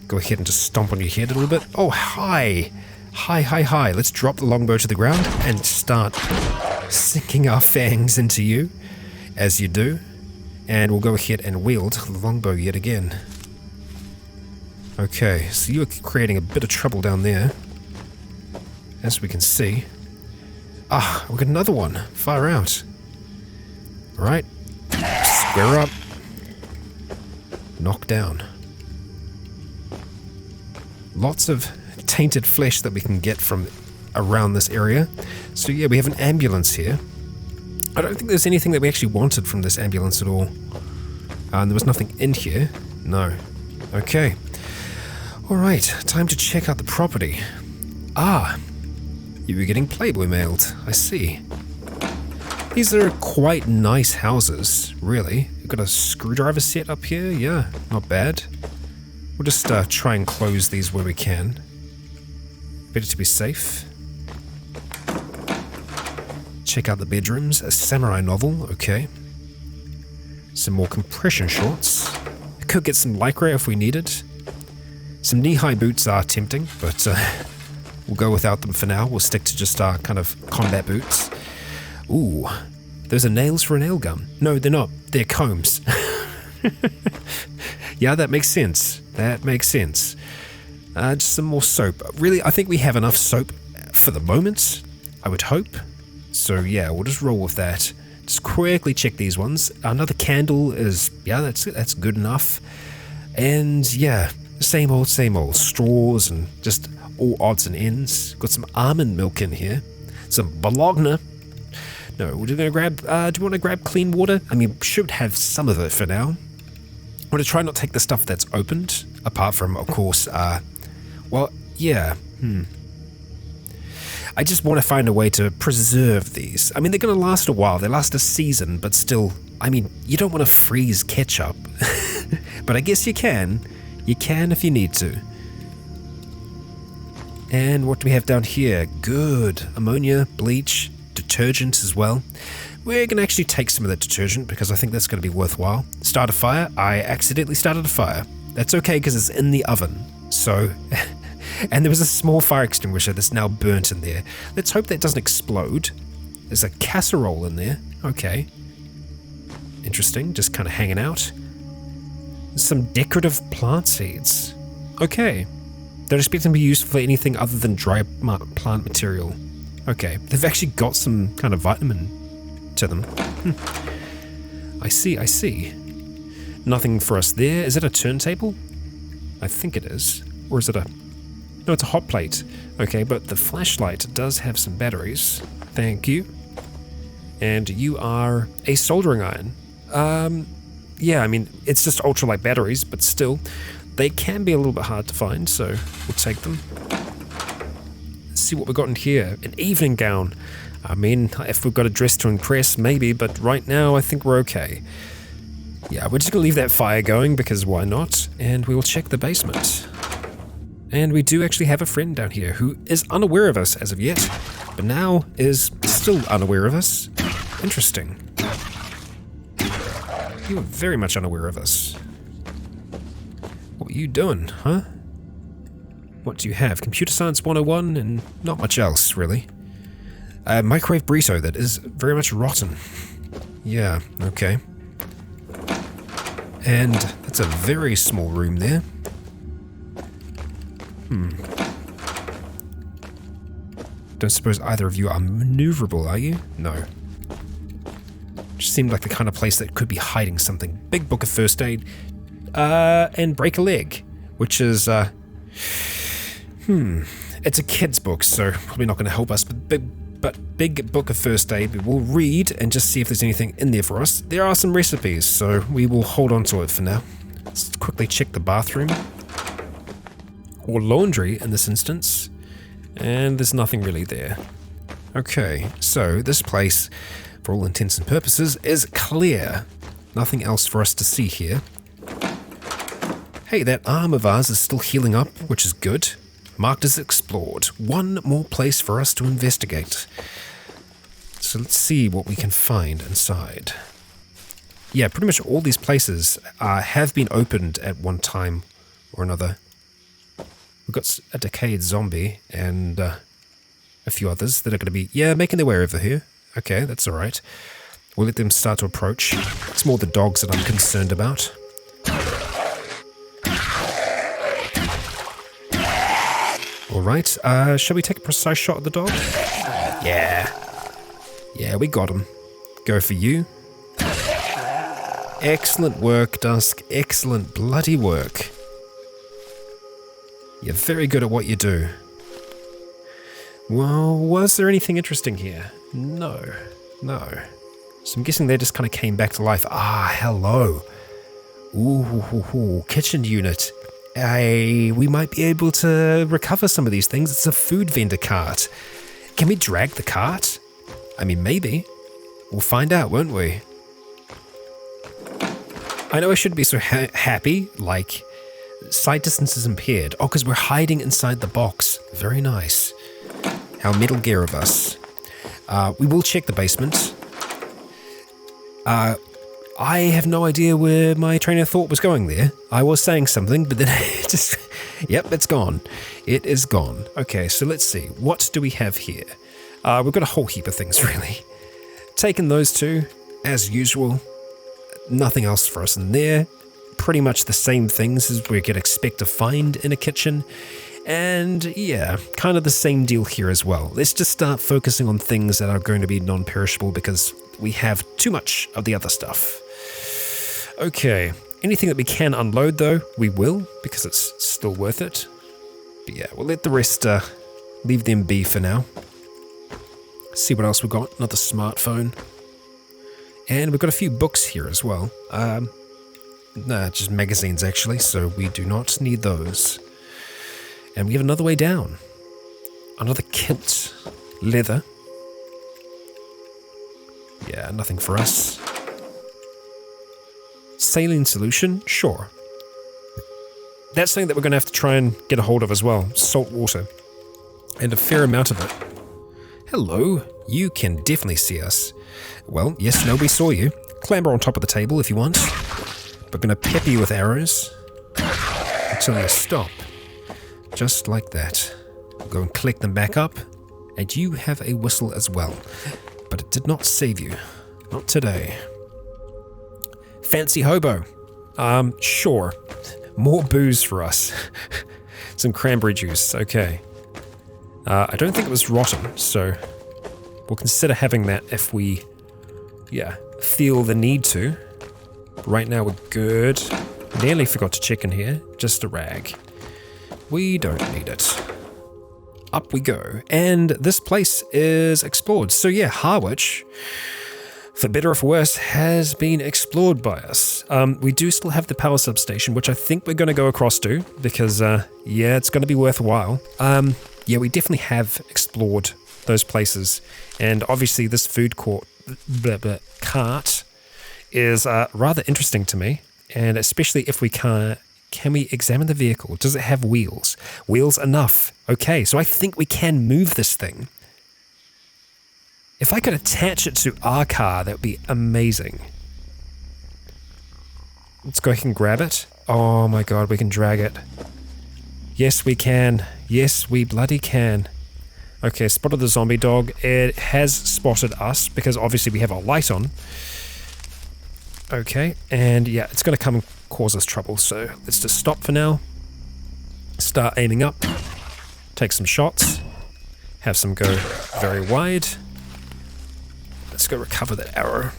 Go ahead and just stomp on your head a little bit. Oh, hi. Hi. Let's drop the longbow to the ground and start sinking our fangs into you, as you do. And we'll go ahead and wield the longbow yet again. Okay, so you're creating a bit of trouble down there, as we can see. Ah, we've got another one. Far out. Right. Square up. Knock down. Lots of tainted flesh that we can get from around this area. So yeah, we have an ambulance here. I don't think there's anything that we actually wanted from this ambulance at all. And there was nothing in here. No. Okay. Alright, time to check out the property. Ah, you were getting Playboy mailed. I see. These are quite nice houses, really. You've got a screwdriver set up here. Yeah, not bad. We'll just try and close these where we can. Better to be safe. Check out the bedrooms. A samurai novel, okay. Some more compression shorts. Could get some lycra if we needed. Some knee-high boots are tempting, but we'll go without them for now. We'll stick to just our kind of combat boots. Ooh, those are nails for a nail gun. No, they're not. They're combs. Yeah, that makes sense. That makes sense. Just some more soap. Really, I think we have enough soap for the moment, I would hope. So yeah, we'll just roll with that. Just quickly check these ones. Another candle is, yeah, that's good enough. And yeah, same old. Straws and just all odds and ends. Got some almond milk in here. Some bologna. No, we're gonna grab, do you want to grab clean water? I mean, should have some of it for now. I'm gonna try not to take the stuff that's opened, apart from, of course, well, yeah, I just want to find a way to preserve these. I mean, they're gonna last a while, they last a season, but still, I mean, you don't want to freeze ketchup. But I guess you can. You can if you need to. And what do we have down here? Good. Ammonia, bleach, detergent as well. We're going to actually take some of that detergent because I think that's going to be worthwhile. Start a fire. I accidentally started a fire. That's okay because it's in the oven. So, and there was a small fire extinguisher that's now burnt in there. Let's hope that doesn't explode. There's a casserole in there. Okay. Interesting. Just kind of hanging out. Some decorative plant seeds. Okay. Don't expect them to be used for anything other than dry plant material. Okay. They've actually got some kind of vitamin to them. I see. Nothing for us there. Is it a turntable? I think it is. Or is it a... No, it's a hot plate. Okay, but the flashlight does have some batteries. Thank you. And you are a soldering iron. Yeah, I mean, it's just ultralight batteries, but still, they can be a little bit hard to find, so we'll take them. Let's see what we've got in here. An evening gown. I mean, if we've got a dress to impress, maybe, but right now I think we're okay. Yeah, we're just going to leave that fire going, because why not? And we'll check the basement. And we do actually have a friend down here who is unaware of us as of yet, but now is still unaware of us. Interesting. You are very much unaware of us. What are you doing, huh? What do you have? Computer Science 101 and not much else, really. Microwave burrito that is very much rotten. Yeah, okay. And that's a very small room there. Don't suppose either of you are maneuverable, are you? No. Just seemed like the kind of place that could be hiding something. Big book of first aid, and break a leg, which is, it's a kid's book, so probably not going to help us, but big book of first aid. We will read and just see if there's anything in there for us. There are some recipes, so we will hold on to it for now. Let's quickly check the bathroom. Or laundry in this instance. And there's nothing really there. Okay, so this place, for all intents and purposes, is clear. Nothing else for us to see here. Hey, that arm of ours is still healing up, which is good. Marked as explored. One more place for us to investigate. So let's see what we can find inside. Yeah, pretty much all these places have been opened at one time or another. We've got a decayed zombie and a few others that are going to be, making their way over here. Okay, that's alright. We'll let them start to approach. It's more the dogs that I'm concerned about. Alright, shall we take a precise shot at the dog? Yeah. Yeah, we got him. Go for you. Excellent work, Dusk. Excellent bloody work. You're very good at what you do. Well, was there anything interesting here? No. So I'm guessing they just kind of came back to life. Ah, hello. Ooh, kitchen unit. We might be able to recover some of these things. It's a food vendor cart. Can we drag the cart? I mean, maybe. We'll find out, won't we? I know I shouldn't be so happy, like, sight distance is impaired. Oh, because we're hiding inside the box. Very nice. How Metal Gear of us. We will check the basement. I have no idea where my train of thought was going there. I was saying something, but then it just... Yep, it's gone. It is gone. Okay, so let's see. What do we have here? We've got a whole heap of things, really. Taking those two, as usual. Nothing else for us in there. Pretty much the same things as we could expect to find in a kitchen. And yeah, kind of the same deal here as well. Let's just start focusing on things that are going to be non-perishable because we have too much of the other stuff. Okay, anything that we can unload though, we will, because it's still worth it. But yeah, we'll let the rest leave them be for now. See what else we got. Another smartphone. And we've got a few books here as well. Nah, just magazines actually, so we do not need those. And we have another way down. Another kit. Leather. Yeah, nothing for us. Saline solution? Sure. That's something that we're going to have to try and get a hold of as well. Salt water. And a fair amount of it. Hello. You can definitely see us. Well, yes, no, we saw you. Clamber on top of the table if you want. We're going to pepper you with arrows until you stop. Just like that. We'll go and collect them back up. And you have a whistle as well. But it did not save you. Not today. Fancy hobo. Sure. More booze for us. Some cranberry juice. Okay. I don't think it was rotten, so we'll consider having that if we, feel the need to. Right now we're good. Nearly forgot to check in here. Just a rag. We don't need it. Up we go. And this place is explored. So yeah, Harwich, for better or for worse, has been explored by us. We do still have the power substation, which I think we're going to go across to, because, it's going to be worthwhile. We definitely have explored those places. And obviously this food court cart is rather interesting to me. And especially if we can we examine the vehicle? Does it have wheels? Wheels enough. Okay, so I think we can move this thing. If I could attach it to our car, that would be amazing. Let's go ahead and grab it. Oh my god, we can drag it. Yes, we can. Yes, we bloody can. Okay, spotted the zombie dog. It has spotted us, because obviously we have our light on. Okay, and yeah, it's going to come and cause us trouble, so let's just stop for now. Start aiming up. Take some shots. Have some go very wide. Let's go recover that arrow.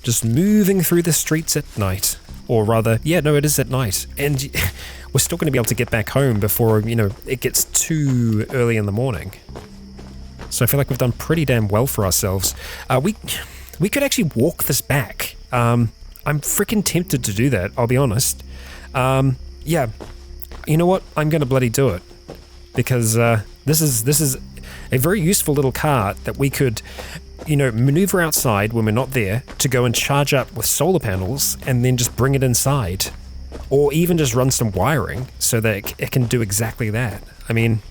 Just moving through the streets at night. Or rather, it is at night. And we're still going to be able to get back home before, it gets too early in the morning. So I feel like we've done pretty damn well for ourselves. We could actually walk this back. I'm freaking tempted to do that, I'll be honest. You know what? I'm going to bloody do it. Because this is a very useful little cart that we could, maneuver outside when we're not there to go and charge up with solar panels and then just bring it inside. Or even just run some wiring so that it can do exactly that. I mean,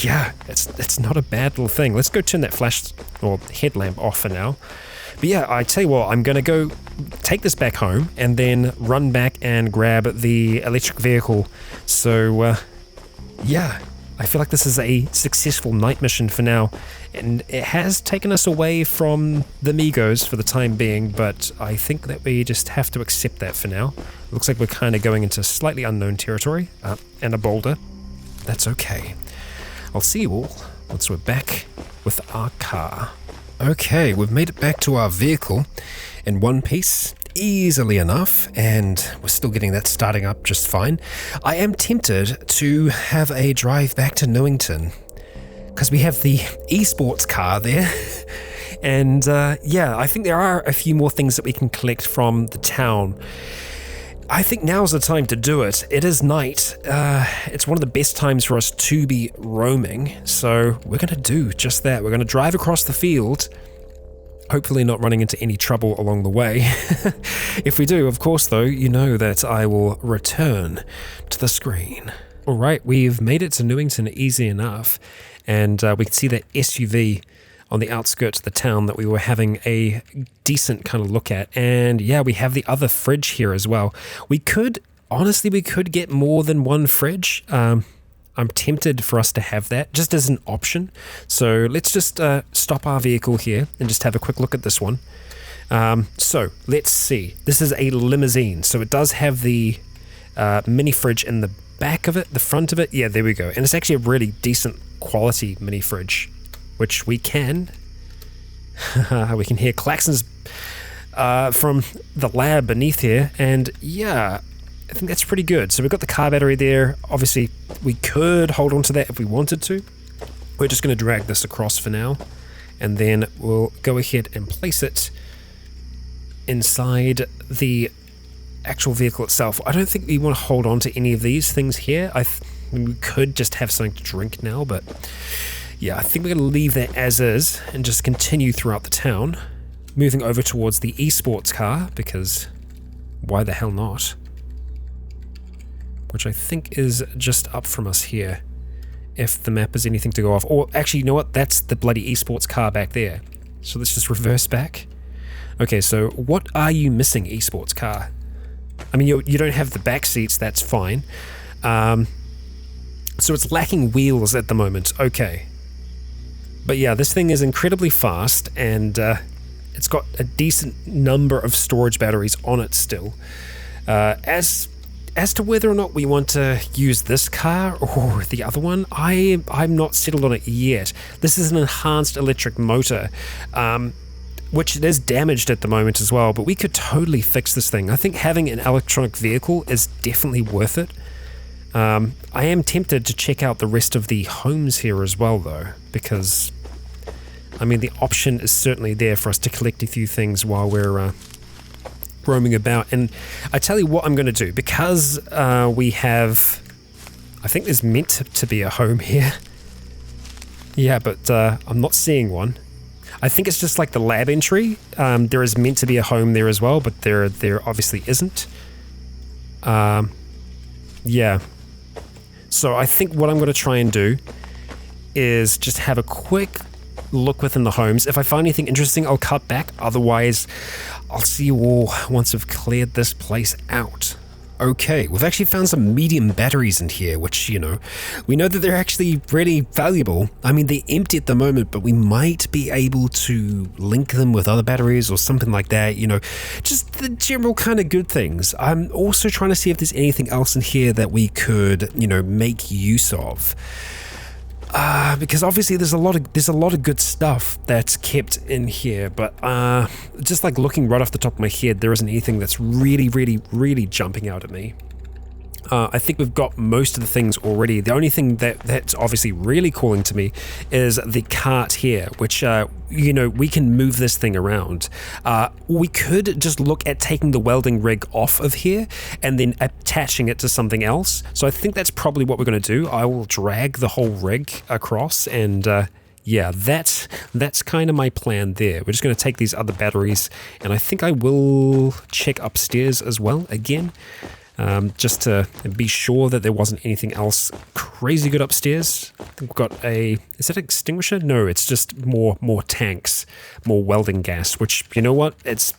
yeah, it's not a bad little thing. Let's go turn that flash or headlamp off for now. But yeah, I tell you what, I'm going to go take this back home and then run back and grab the electric vehicle. So, yeah, I feel like this is a successful night mission for now. And it has taken us away from the Migos for the time being, but I think that we just have to accept that for now. It looks like we're kind of going into slightly unknown territory, and a boulder. That's okay. I'll see you all once we're back with our car. Okay, we've made it back to our vehicle in one piece, easily enough, and we're still getting that starting up just fine. I am tempted to have a drive back to Newington, because we have the esports car there. And yeah, I think there are a few more things that we can collect from the town. I think now's the time to do it. It is night. It's one of the best times for us to be roaming. So we're going to do just that. We're going to drive across the field, hopefully not running into any trouble along the way. If we do, of course, though, you know that I will return to the screen. All right, we've made it to Newington easy enough. And we can see that SUV on the outskirts of the town that we were having a decent kind of look at. And yeah, we have the other fridge here as well. Honestly, we could get more than one fridge. I'm tempted for us to have that just as an option. So let's just stop our vehicle here and just have a quick look at this one. So let's see. This is a limousine. So it does have the mini fridge in the back of it, the front of it. Yeah, there we go. And it's actually a really decent quality mini fridge, which we can hear klaxons from the lab beneath here, and yeah, I think that's pretty good. So we've got the car battery there. Obviously we could hold on to that if we wanted to. We're just going to drag this across for now, and then we'll go ahead and place it inside the actual vehicle itself. I don't think we want to hold on to any of these things here. We could just have something to drink now, but yeah, I think we're going to leave that as is and just continue throughout the town, moving over towards the esports car, because why the hell not? Which I think is just up from us here, if the map is anything to go off. Or actually, you know what? That's the bloody esports car back there. So let's just reverse back. Okay, so what are you missing, esports car? I mean, you don't have the back seats, that's fine. So it's lacking wheels at the moment. Okay. But yeah, this thing is incredibly fast, and it's got a decent number of storage batteries on it still. As to whether or not we want to use this car or the other one, I'm not settled on it yet. This is an enhanced electric motor, which it is damaged at the moment as well, but we could totally fix this thing. I think having an electronic vehicle is definitely worth it. I am tempted to check out the rest of the homes here as well, though, because, I mean, the option is certainly there for us to collect a few things while we're roaming about. And I tell you what I'm going to do, because we have, I think there's meant to be a home here. Yeah, but I'm not seeing one. I think it's just like the lab entry. There is meant to be a home there as well, but there obviously isn't. Yeah. So I think what I'm going to try and do is just have a quick look within the homes. If I find anything interesting, I'll cut back. Otherwise, I'll see you all once I've cleared this place out. Okay, we've actually found some medium batteries in here, which, you know, we know that they're actually really valuable. I mean, they're empty at the moment, but we might be able to link them with other batteries or something like that, you know, just the general kind of good things. I'm also trying to see if there's anything else in here that we could, you know, make use of. Because obviously there's a lot of good stuff that's kept in here, but just like looking right off the top of my head, there isn't anything that's really jumping out at me. I think we've got most of the things already. The only thing that's obviously really calling to me is the cart here, which, you know, we can move this thing around. We could just look at taking the welding rig off of here and then attaching it to something else. So I think that's probably what we're going to do. I will drag the whole rig across, and yeah, that's kind of my plan there. We're just going to take these other batteries, and I think I will check upstairs as well again. just to be sure that there wasn't anything else crazy good upstairs. I think we've got is that an extinguisher? No, it's just more tanks, more welding gas, which, you know what, it's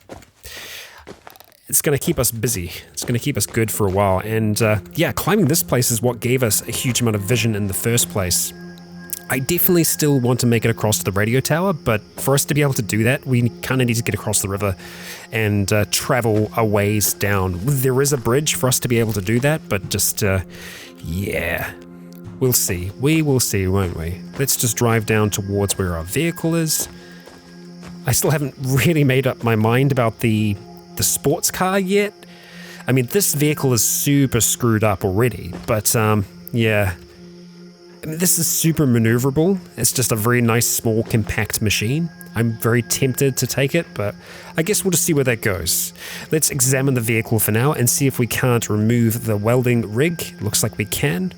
going to keep us busy. It's going to keep us good for a while. And yeah, climbing this place is what gave us a huge amount of vision in the first place. I definitely still want to make it across to the radio tower, but for us to be able to do that, we kind of need to get across the river and travel a ways down. There is a bridge for us to be able to do that, but just, yeah, we'll see. We will see, won't we? Let's just drive down towards where our vehicle is. I still haven't really made up my mind about the sports car yet. I mean, this vehicle is super screwed up already, but yeah. I mean, this is super maneuverable. It's just a very nice, small, compact machine. I'm very tempted to take it, but I guess we'll just see where that goes. Let's examine the vehicle for now and see if we can't remove the welding rig. Looks like we can.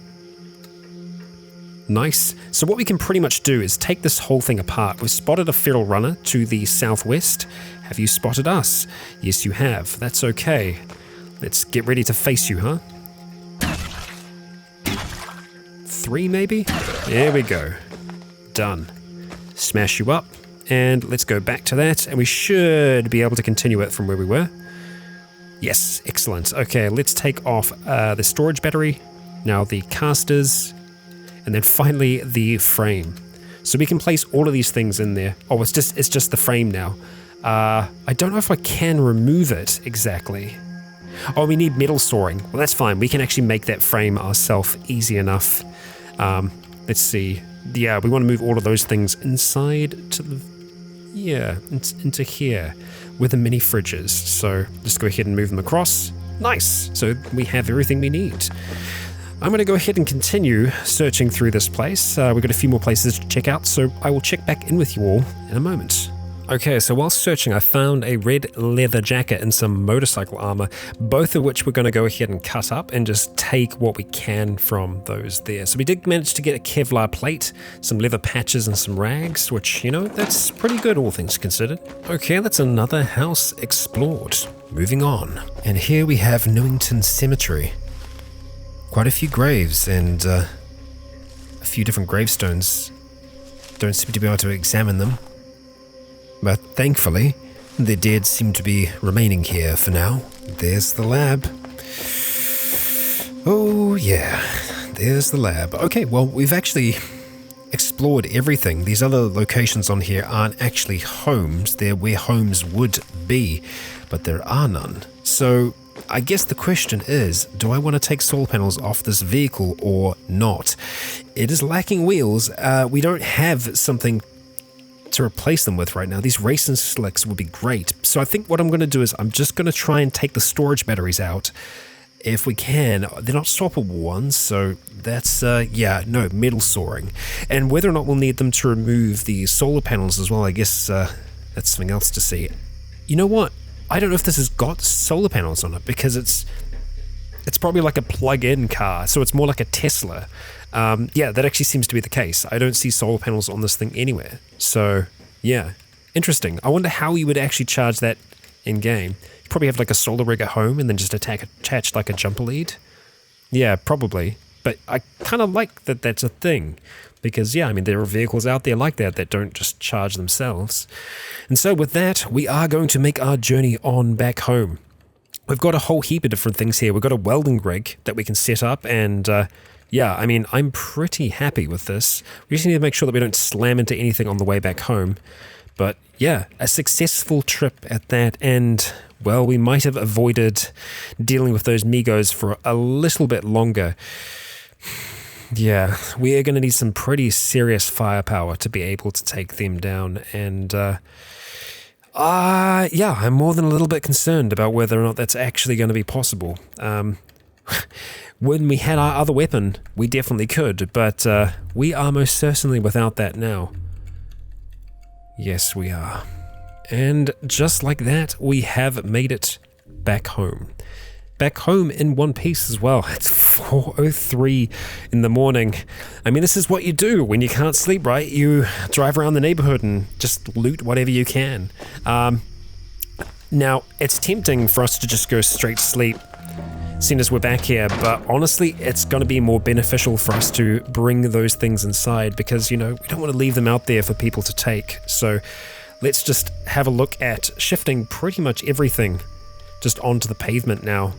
Nice. So what we can pretty much do is take this whole thing apart. We've spotted a feral runner to the southwest. Have you spotted us? Yes, you have. That's okay. Let's get ready to face you, huh? 3 maybe? There we go. Done. Smash you up, and let's go back to that, and we should be able to continue it from where we were. Yes, excellent. Okay, let's take off the storage battery, now the casters, and then finally the frame. So we can place all of these things in there. Oh, it's just the frame now. I don't know if I can remove it exactly. Oh, we need metal sawing. Well, that's fine. We can actually make that frame ourselves easy enough. Let's see. Yeah, we want to move all of those things inside to the... Yeah, into here with the mini fridges. So just go ahead and move them across. Nice. So we have everything we need. I'm going to go ahead and continue searching through this place. We've got a few more places to check out, so I will check back in with you all in a moment. Okay, so while searching, I found a red leather jacket and some motorcycle armor, both of which we're going to go ahead and cut up and just take what we can from those there. So we did manage to get a Kevlar plate, some leather patches and some rags, which, you know, that's pretty good all things considered. Okay, that's another house explored. Moving on. And here we have Newington Cemetery. Quite a few graves and a few different gravestones. Don't seem to be able to examine them. But thankfully, the dead seem to be remaining here for now. There's the lab. Oh yeah, there's the lab. Okay, well, we've actually explored everything. These other locations on here aren't actually homes. They're where homes would be, but there are none. So I guess the question is, do I want to take solar panels off this vehicle or not? It is lacking wheels. We don't have something to replace them with right now. These racing slicks would be great. So I think what I'm going to do is I'm just going to try and take the storage batteries out if we can. They're not swappable ones, so that's, metal sawing. And whether or not we'll need them to remove the solar panels as well, I guess that's something else to see. You know what? I don't know if this has got solar panels on it, because it's probably like a plug-in car, so it's more like a Tesla. Yeah, that actually seems to be the case. I don't see solar panels on this thing anywhere. So, yeah, interesting. I wonder how you would actually charge that in-game. You probably have like a solar rig at home and then just attach like a jumper lead. Yeah, probably. But I kind of like that that's a thing. Because, yeah, I mean, there are vehicles out there like that don't just charge themselves. And so with that, we are going to make our journey on back home. We've got a whole heap of different things here. We've got a welding rig that we can set up, and yeah, I mean, I'm pretty happy with this. We just need to make sure that we don't slam into anything on the way back home. But yeah, a successful trip at that, and well, we might have avoided dealing with those Migos for a little bit longer. Yeah, we are going to need some pretty serious firepower to be able to take them down, and yeah, I'm more than a little bit concerned about whether or not that's actually going to be possible. When we had our other weapon, we definitely could, but we are most certainly without that now. Yes, we are. And just like that, we have made it back home. Back home in one piece as well. It's 4:03 in the morning. I mean, this is what you do when you can't sleep, right? You drive around the neighborhood and just loot whatever you can. Now, it's tempting for us to just go straight to sleep seeing as we're back here, but honestly, it's going to be more beneficial for us to bring those things inside because, we don't want to leave them out there for people to take. So let's just have a look at shifting pretty much everything just onto the pavement now,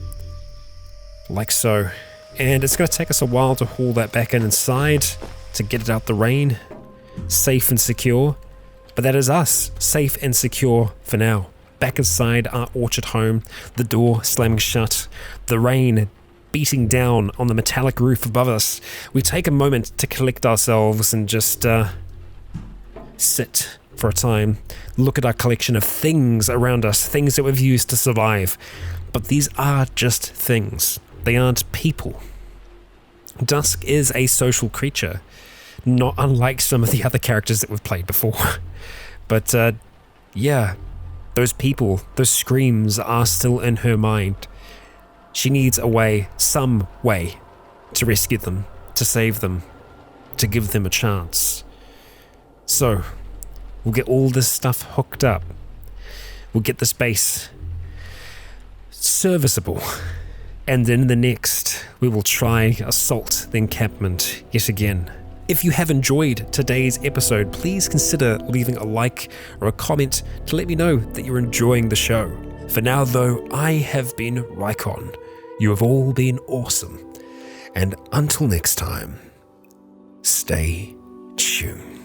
like so. And it's going to take us a while to haul that back inside, to get it out the rain, safe and secure. But that is us, safe and secure for now. Back inside our orchard home, the door slamming shut, the rain beating down on the metallic roof above us. We take a moment to collect ourselves and just sit for a time, look at our collection of things around us, things that we've used to survive. But these are just things. They aren't people. Dusk is a social creature, not unlike some of the other characters that we've played before. But yeah, those people, those screams are still in her mind. She needs a way, some way, to rescue them, to save them, to give them a chance. So, we'll get all this stuff hooked up. We'll get this base serviceable. And then the next, we will try assault the encampment yet again. If you have enjoyed today's episode, please consider leaving a like or a comment to let me know that you're enjoying the show. For now though, I have been Rycon. You have all been awesome. And until next time, stay tuned.